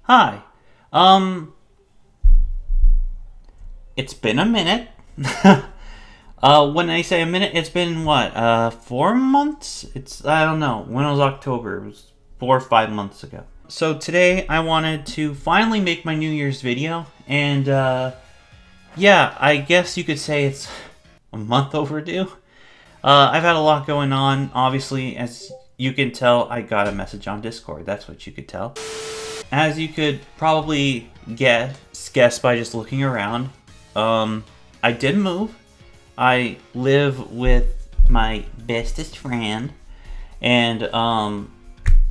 Hi. It's been a minute. When I say a minute, it's been what? 4 months? I don't know. When it was October, it was 4 or 5 months ago. So today I wanted to finally make my New Year's video, and yeah, I guess you could say it's a month overdue. I've had a lot going on. Obviously, as you can tell, I got a message on Discord. That's what you could tell. As you could probably guess by just looking around, I did move. I live with my bestest friend, and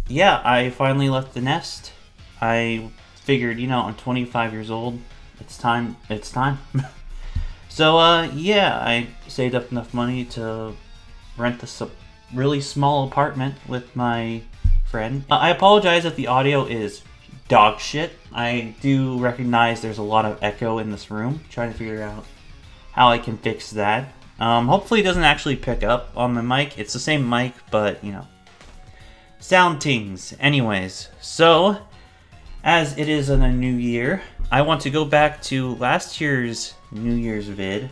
yeah, I finally left the nest. I figured, you know, I'm 25 years old. It's time. So yeah, I saved up enough money to rent this really small apartment with my friend. I apologize if the audio is dog shit. I do recognize there's a lot of echo in this room. Trying to figure out how I can fix that. Hopefully it doesn't actually pick up on the mic. It's the same mic, but you know, sound things. Anyways, so as it is in a new year, I want to go back to last year's New Year's vid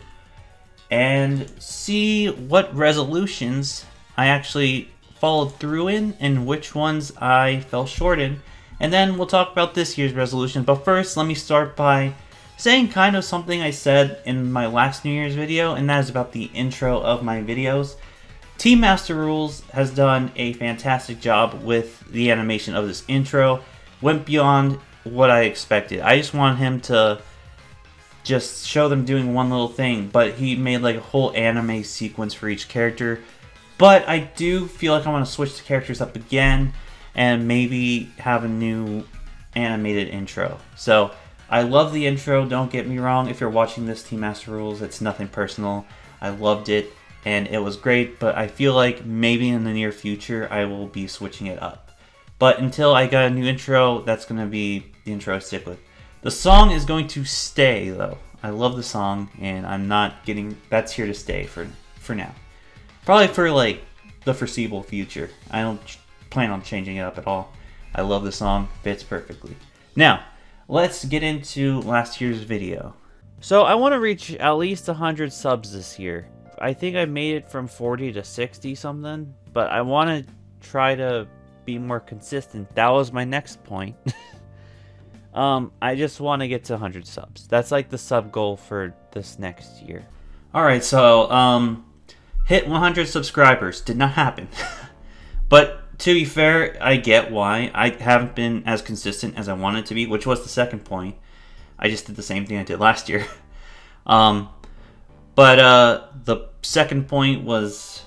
and see what resolutions I actually followed through in and which ones I fell short in. And then we'll talk about this year's resolution. But first, let me start by saying kind of something I said in my last New Year's video, and that is about the intro of my videos. Team Master Rules has done a fantastic job with the animation of this intro. Went beyond what I expected. I just wanted him to just show them doing one little thing, but he made like a whole anime sequence for each character. But I do feel like I want to switch the characters up again and maybe have a new animated intro. So I love the intro, don't get me wrong. If you're watching this Team Master Rules, it's nothing personal. I loved it and it was great, but I feel like maybe in the near future I will be switching it up. But until I got a new intro, that's going to be the intro I stick with. The song is going to stay though. I love the song and I'm not getting, that's here to stay for now. Probably for like the foreseeable future. I don't plan on changing it up at all. I love the song, fits perfectly. Now, let's get into last year's video. So I want to reach at least 100 subs this year. I think I made it from 40 to 60 something, but I want to try to be more consistent. That was my next point. I just want to get to 100 subs. That's like the sub goal for this next year. Alright, so hit 100 subscribers. Did not happen. But to be fair, I get why. I haven't been as consistent as I wanted to be, which was the second point. I just did the same thing I did last year. But the second point was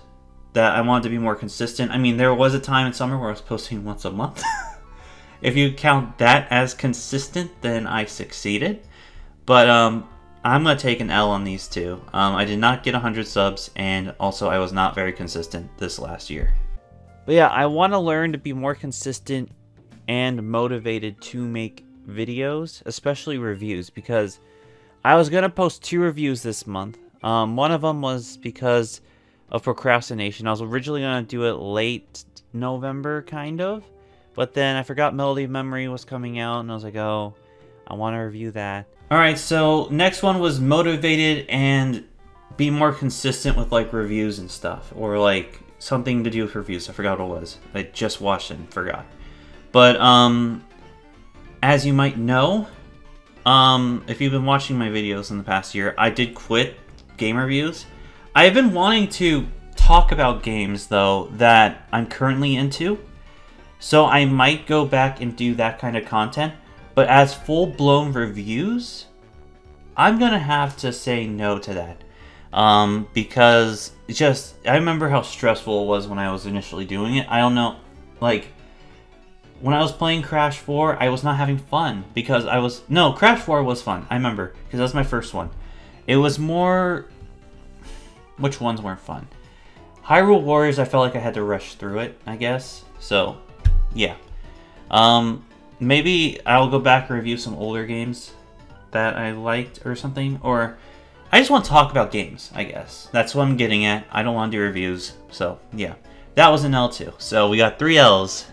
that I wanted to be more consistent. I mean, there was a time in summer where I was posting once a month. If you count that as consistent, then I succeeded. But I'm going to take an L on these two. I did not get 100 subs, and also I was not very consistent this last year. But yeah, I want to learn to be more consistent and motivated to make videos, especially reviews, because I was going to post 2 reviews this month. One of them was because of procrastination. I was originally going to do it late November, kind of, but then I forgot Melody of Memory was coming out, and I was like, oh, I want to review that. Alright, so next one was motivated and be more consistent with like reviews and stuff, or like something to do with reviews. I forgot what it was. I just watched it and forgot. But as you might know, if you've been watching my videos in the past year, I did quit game reviews. I've been wanting to talk about games though that I'm currently into, so I might go back and do that kind of content. But as full-blown reviews, I'm gonna have to say no to that. Because I remember how stressful it was when I was initially doing it. I don't know, like, when I was playing Crash 4, I was not having fun because Crash 4 was fun, I remember, because that was my first one. It was more, which ones weren't fun? Hyrule Warriors, I felt like I had to rush through it, I guess, so, yeah. Maybe I'll go back and review some older games that I liked or something, or I just want to talk about games, I guess. That's what I'm getting at. I don't want to do reviews, so yeah. That was an L too. So we got 3 L's.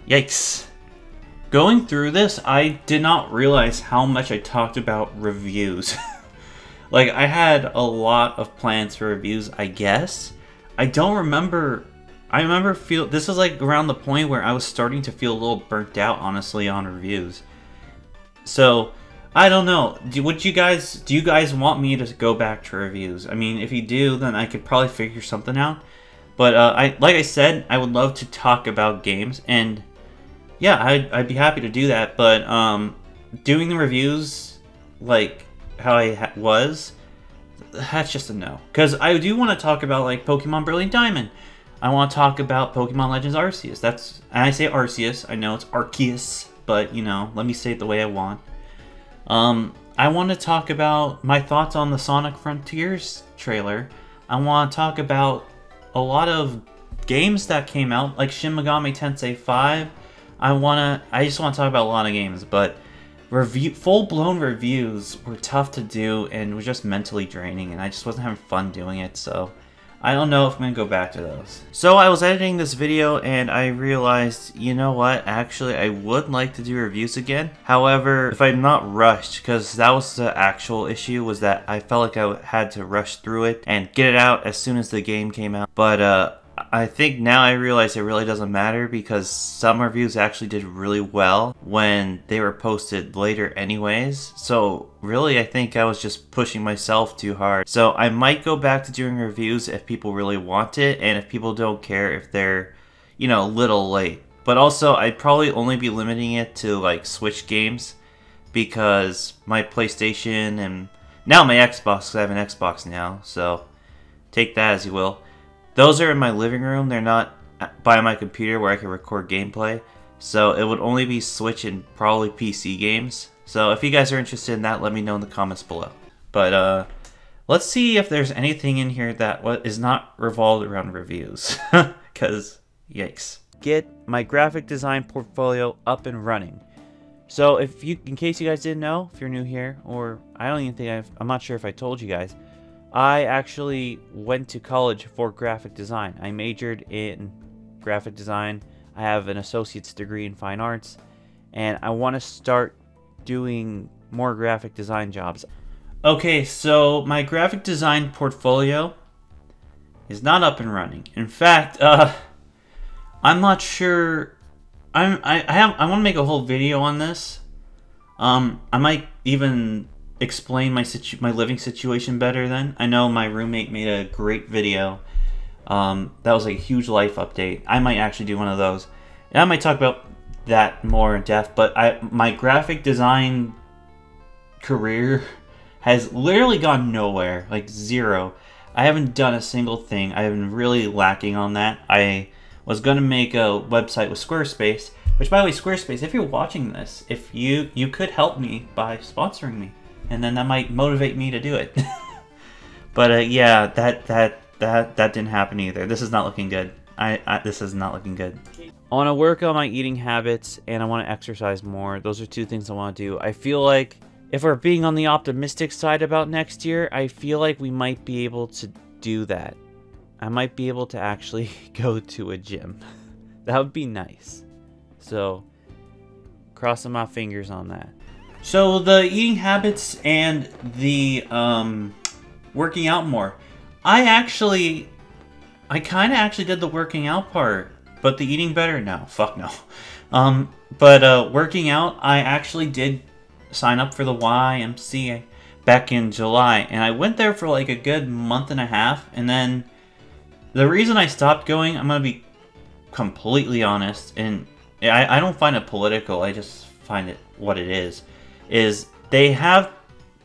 Yikes. Going through this, I did not realize how much I talked about reviews. Like, I had a lot of plans for reviews, I guess. I don't remember... I remember this is like around the point where I was starting to feel a little burnt out, honestly, on reviews. So, I don't know. Do you guys want me to go back to reviews? I mean, if you do, then I could probably figure something out. But like I said, I would love to talk about games, and yeah, I'd be happy to do that. But doing the reviews like how I was, that's just a no. Because I do want to talk about like Pokemon Brilliant Diamond. I want to talk about Pokemon Legends Arceus. And I say Arceus. I know it's Arceus, but you know, let me say it the way I want. I want to talk about my thoughts on the Sonic Frontiers trailer. I want to talk about a lot of games that came out, like Shin Megami Tensei 5. I just want to talk about a lot of games, but full-blown reviews were tough to do and were just mentally draining, and I just wasn't having fun doing it, so I don't know if I'm going to go back to those. So I was editing this video and I realized, you know what, actually I would like to do reviews again. However, if I'm not rushed, because that was the actual issue, was that I felt like I had to rush through it and get it out as soon as the game came out. But I think now I realize it really doesn't matter, because some reviews actually did really well when they were posted later anyways. So really, I think I was just pushing myself too hard. So I might go back to doing reviews if people really want it, and if people don't care if they're, you know, a little late. But also, I'd probably only be limiting it to like Switch games, because my PlayStation and now my Xbox, because I have an Xbox now, so take that as you will. Those are in my living room. They're not by my computer where I can record gameplay. So it would only be Switch and probably PC games. So if you guys are interested in that, let me know in the comments below. But let's see if there's anything in here that is not revolved around reviews. Because, yikes. Get my graphic design portfolio up and running. So in case you guys didn't know, if you're new here, or I don't even think I'm not sure if I told you guys, I actually went to college for graphic design. I majored in graphic design. I have an associate's degree in fine arts, and I want to start doing more graphic design jobs. Okay, so my graphic design portfolio is not up and running. In fact, I'm not sure. I want to make a whole video on this. I might even explain my living situation better then. I know my roommate made a great video. That was like a huge life update. I might actually do one of those. And I might talk about that more in depth, but my graphic design career has literally gone nowhere. Like zero. I haven't done a single thing. I have been really lacking on that. I was going to make a website with Squarespace, which by the way, Squarespace, if you're watching this, if you could help me by sponsoring me. And then that might motivate me to do it. But yeah, that didn't happen either. This is not looking good. This is not looking good. I want to work on my eating habits, and I want to exercise more. Those are two things I want to do. I feel like if we're being on the optimistic side about next year, I feel like we might be able to do that. I might be able to actually go to a gym. That would be nice. So, crossing my fingers on that. So the eating habits and the working out more. I kind of actually did the working out part, but the eating better? No, fuck no. But working out, I actually did sign up for the YMCA back in July, and I went there for like a good month and a half, and then the reason I stopped going, I'm gonna be completely honest, and I don't find it political, I just find it what it is they have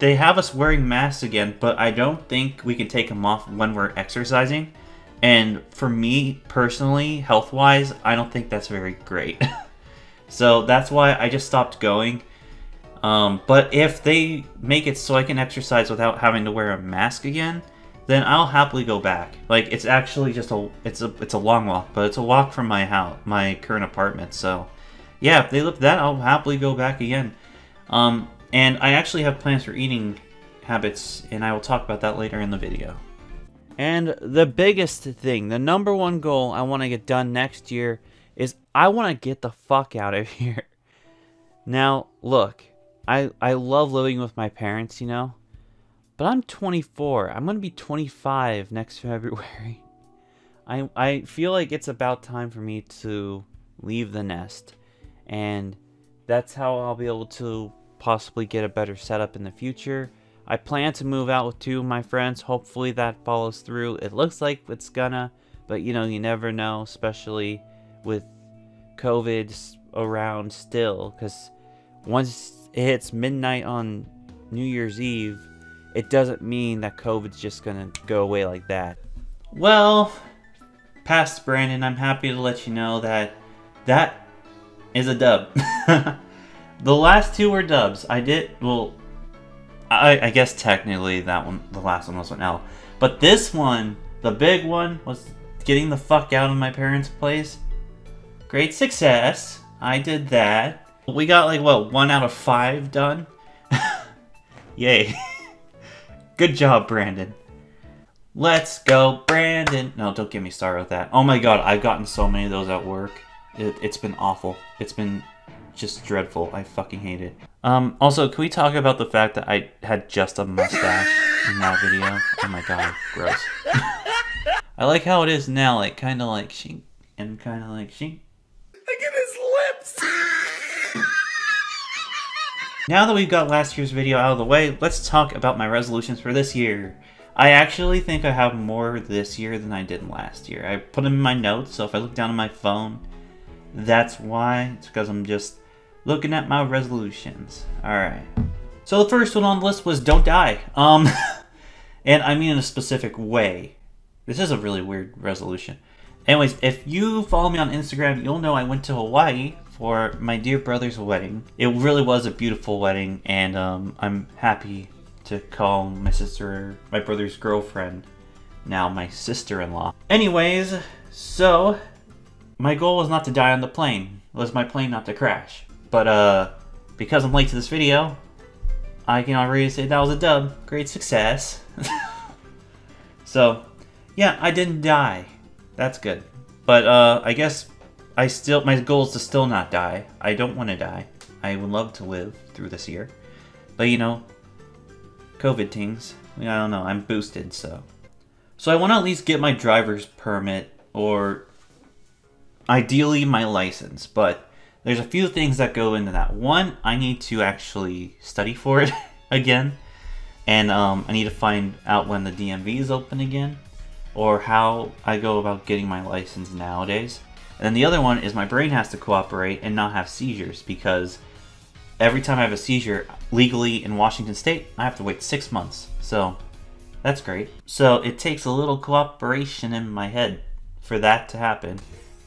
us wearing masks again, but I don't think we can take them off when we're exercising. And for me personally, health-wise, I don't think that's very great. So that's why I just stopped going. But if they make it so I can exercise without having to wear a mask again, then I'll happily go back. Like, it's actually just it's a long walk, but it's a walk from my house, my current apartment. So yeah, if they lift that, I'll happily go back again. And I actually have plans for eating habits, and I will talk about that later in the video. And the biggest thing, the number one goal I want to get done next year is I want to get the fuck out of here. Now, look, I love living with my parents, you know, but I'm 24. I'm going to be 25 next February. I feel like it's about time for me to leave the nest, and that's how I'll be able to possibly get a better setup in the future. I plan to move out with 2 of my friends. Hopefully that follows through. It looks like it's gonna, but you know, you never know, especially with COVID around still, because once it hits midnight on New Year's Eve, it doesn't mean that COVID's just gonna go away like that. Well, past Brandon, I'm happy to let you know that that is a dub. The last 2 were dubs. I guess technically that one, the last one was an L. But this one, the big one, was getting the fuck out of my parents' place. Great success. I did that. We got like, what, 1 out of 5 done? Yay. Good job, Brandon. Let's go, Brandon. No, don't get me started with that. Oh my god, I've gotten so many of those at work. It's been awful. It's been just dreadful. I fucking hate it. Also, can we talk about the fact that I had just a mustache in that video? Oh my god, gross. I like how it is now, like, kinda like shink, and kinda like shink. Look at his lips! Now that we've got last year's video out of the way, let's talk about my resolutions for this year. I actually think I have more this year than I did last year. I put them in my notes, so if I look down on my phone, that's why. It's because I'm just looking at my resolutions. Alright. So the first one on the list was don't die. And I mean in a specific way. This is a really weird resolution. Anyways, if you follow me on Instagram, you'll know I went to Hawaii for my dear brother's wedding. It really was a beautiful wedding, and I'm happy to call my sister, my brother's girlfriend, now my sister-in-law. Anyways, so my goal was not to die on the plane. It was my plane not to crash. But because I'm late to this video, I can already say that was a dub. Great success. So, yeah, I didn't die. That's good. But I guess my goal is to still not die. I don't want to die. I would love to live through this year. But you know, COVID things. I don't know, I'm boosted, so. So I want to at least get my driver's permit, or ideally my license, but there's a few things that go into that. One, I need to actually study for it again, and I need to find out when the DMV is open again, or how I go about getting my license nowadays. And then the other one is my brain has to cooperate and not have seizures, because every time I have a seizure, legally in Washington State, I have to wait 6 months. So, that's great. So, it takes a little cooperation in my head for that to happen.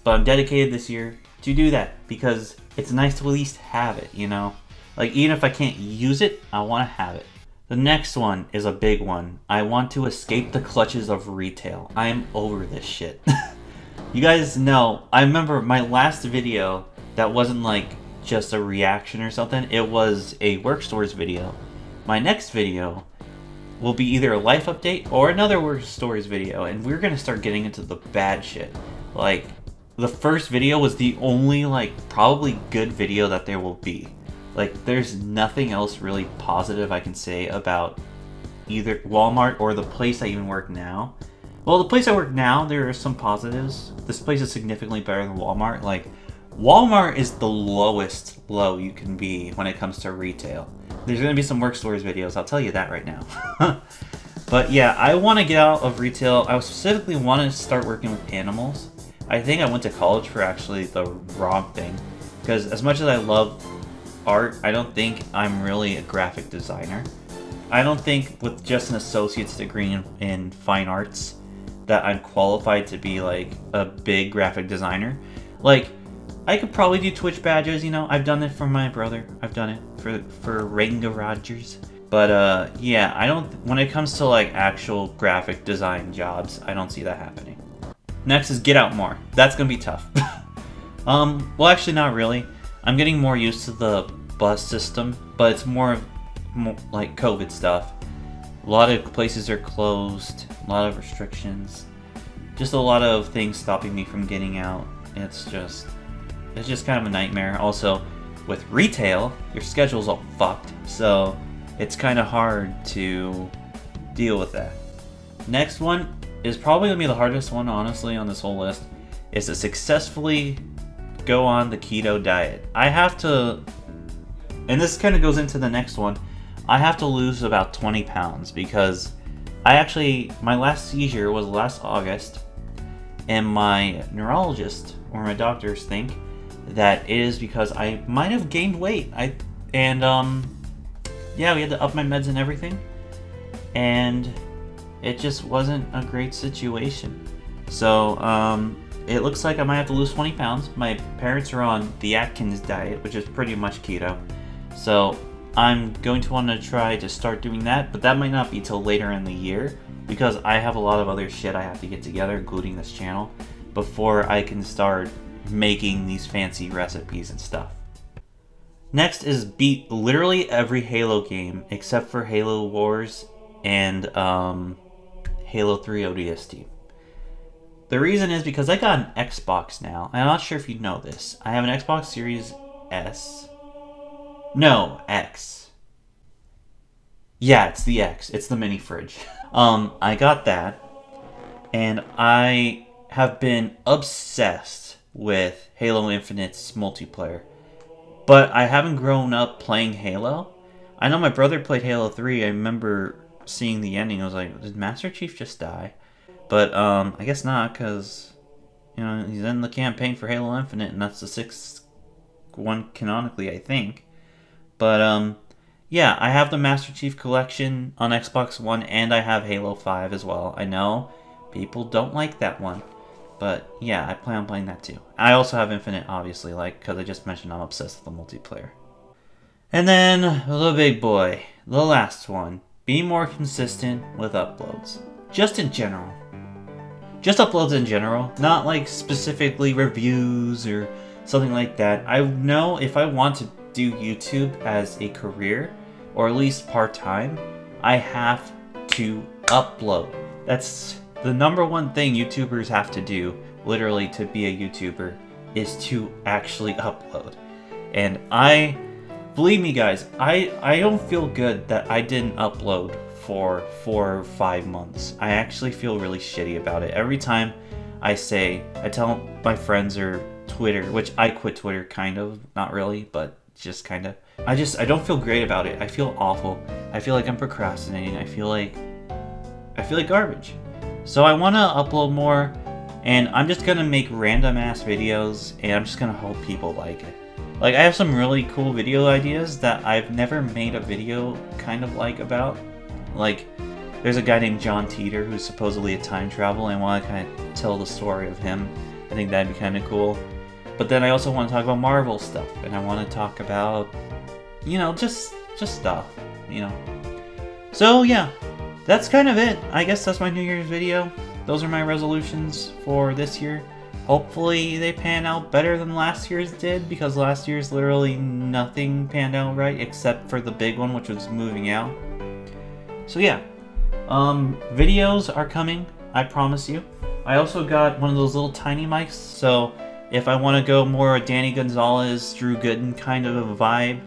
But I'm dedicated this year to do that, because it's nice to at least have it, you know? Like, even if I can't use it, I want to have it. The next one is a big one. I want to escape the clutches of retail. I am over this shit. You guys know, I remember my last video that wasn't like just a reaction or something. It was a work stores video. My next video will be either a life update or another work stores video, and we're gonna start getting into the bad shit. Like, the first video was the only, like, probably good video that there will be. Like, there's nothing else really positive I can say about either Walmart or the place I even work now. Well, the place I work now, there are some positives. This place is significantly better than Walmart. Like, Walmart is the lowest low you can be when it comes to retail. There's going to be some work stores videos, I'll tell you that right now. But yeah, I want to get out of retail. I specifically want to start working with animals. I think I went to college for actually the wrong thing. Because as much as I love art, I don't think I'm really a graphic designer. I don't think with just an associate's degree in fine arts that I'm qualified to be like a big graphic designer. Like, I could probably do Twitch badges, you know. I've done it for my brother. I've done it for Ranga Rogers. But yeah, I don't. When it comes to like actual graphic design jobs, I don't see that happening. Next is get out more. That's gonna be tough. Well, actually, not really. I'm getting more used to the bus system, but it's more like COVID stuff. A lot of places are closed, a lot of restrictions, just a lot of things stopping me from getting out. It's just kind of a nightmare. Also, with retail, your schedule's all fucked, so it's kind of hard to deal with that. Next one is probably gonna be the hardest one, honestly, on this whole list, is to successfully go on the keto diet. I have to, and this kind of goes into the next one, I have to lose about 20 pounds because my last seizure was last August, and my neurologist or my doctors think that it is because I might have gained weight. Yeah, we had to up my meds and everything, and it just wasn't a great situation. So it looks like I might have to lose 20 pounds. My parents are on the Atkins diet, which is pretty much keto. So I'm going to want to try to start doing that, but that might not be till later in the year because I have a lot of other shit I have to get together, including this channel, before I can start making these fancy recipes and stuff. Next is beat literally every Halo game except for Halo Wars and Halo 3 ODST. The reason is because I got an Xbox now. I'm not sure if you know this. I have an Xbox Series S. No, X. Yeah, it's the X. It's the mini fridge. I got that, and I have been obsessed with Halo Infinite's multiplayer. But I haven't grown up playing Halo. I know my brother played Halo 3. I remember seeing the ending. I was like, did Master Chief just die? But I guess not, because you know, he's in the campaign for Halo Infinite, and that's the 6th one canonically, I think. But yeah, I have the Master Chief Collection on Xbox One, and I have Halo 5 as well. I know people don't like that one, but yeah, I plan on playing that too. I also have Infinite, obviously, because I just mentioned I'm obsessed with the multiplayer. And then the big boy, the last one. Be more consistent with uploads. Just in general. Just uploads in general, not like specifically reviews or something like that. I know if I want to do YouTube as a career, or at least part-time, I have to upload. That's the #1 thing YouTubers have to do, literally, to be a YouTuber, is to actually upload. And believe me guys, I don't feel good that I didn't upload for 4 or 5 months. I actually feel really shitty about it. Every time I tell my friends or Twitter, which I quit Twitter kind of, not really, but just kind of. I don't feel great about it. I feel awful. I feel like I'm procrastinating. I feel like garbage. So I want to upload more, and I'm just gonna make random ass videos, and I'm just gonna hope people like it. Like, I have some really cool video ideas that I've never made a video kind of about. Like, there's a guy named John Teeter who's supposedly a time travel, and I want to kind of tell the story of him. I think that'd be kind of cool. But then I also want to talk about Marvel stuff, and I want to talk about, you know, just stuff, you know. So yeah, that's kind of it. I guess that's my New Year's video. Those are my resolutions for this year. Hopefully they pan out better than last year's did, because last year's literally nothing panned out right except for the big one, which was moving out. So yeah, videos are coming, I promise you. I also got one of those little tiny mics, so if I want to go more Danny Gonzalez, Drew Gooden kind of a vibe,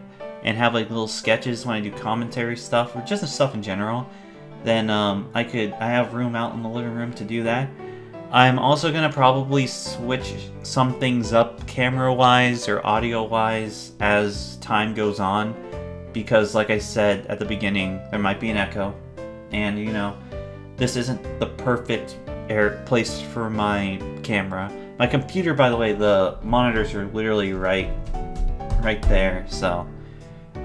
and have like little sketches when I do commentary stuff, or just stuff in general, then I have room out in the living room to do that. I'm also going to probably switch some things up camera-wise or audio-wise as time goes on, because like I said at the beginning, there might be an echo, and you know, this isn't the perfect place for my camera. My computer, by the way, the monitors are literally right there, so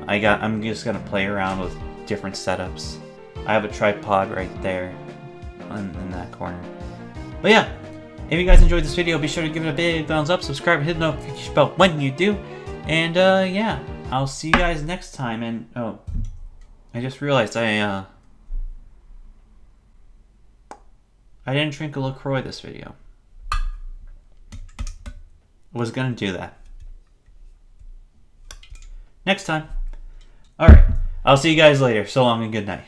I'm just gonna play around with different setups. I have a tripod right there in that corner. But yeah, if you guys enjoyed this video, be sure to give it a big thumbs up, subscribe, hit the notification bell when you do, and yeah, I'll see you guys next time. And oh, I just realized I didn't drink a LaCroix this video. I was gonna do that next time. Alright, I'll see you guys later. So long and good night.